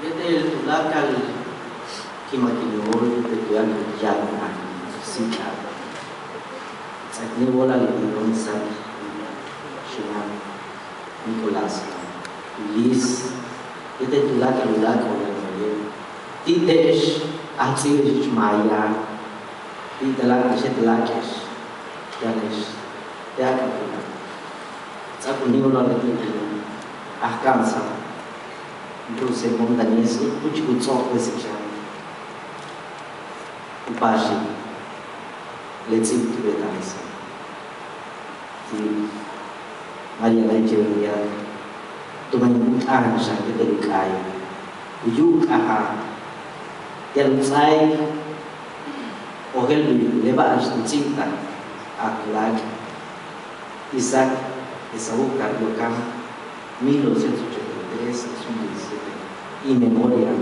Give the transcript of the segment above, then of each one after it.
Yete tulakal kimakiliol petuan yana sika. Sakni bola libon sak Shimon Nicolas Lis yete tulakal ulakal oleh Titesh aksir Maya Titelak setelakesh Janesh Tiakapuna Sakuni bola libon ahkamsa Bruce montañés कुछ सौंप शिक्षा उपाशी लेकिन की बेतानी से कि Maria Nigeria तुम्हें आन शायद तरीकाय उजुक आहा yang saya ohel lepas cinta akhlak Isaac Esaú Carlocam 1983 y memoria.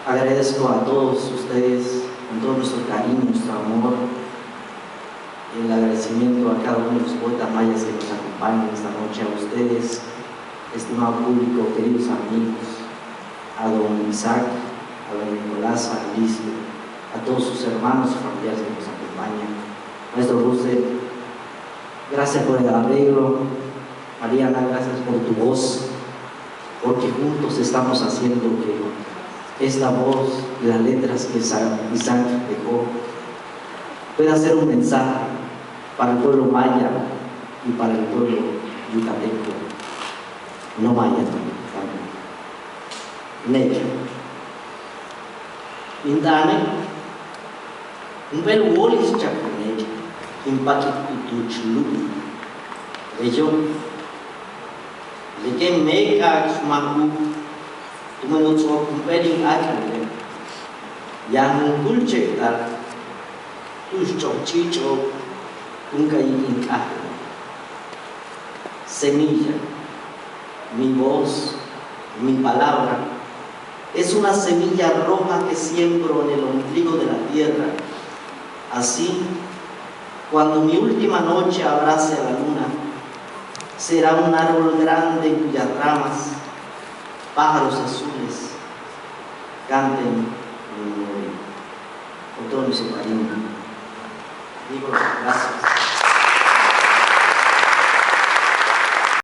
Agradezco a todos ustedes con todo nuestro cariño, nuestro amor, el agradecimiento a cada uno de los poetas mayas que nos acompañan esta noche, a ustedes, estimado público, queridos amigos, a don Isaac, a don Nicolás, a Alicia, a todos sus hermanos y familiares que nos acompañan. Maestro Russell, gracias por el arreglo. Mariana, gracias por tu voz, porque juntos estamos haciendo que esta voz y las letras que Isaac dejó pueda ser un mensaje para el pueblo maya y para el pueblo yucateco, no maya también. Necha. Indane, un bel wolis chaconecha, impakit kutuchlu, ello. Lekin mereka semaku menutup kumpulin akan yang kulcektar tujuh cincok ungkai ingkah semilla, mi voz, mi palabra es una semilla roja que siembro en el ombligo de la tierra. Así, cuando mi última noche abrace a la luna, será un árbol grande cuyas ramas, pájaros azules, canten mi memoria. Con todo mi cariño. Digo gracias.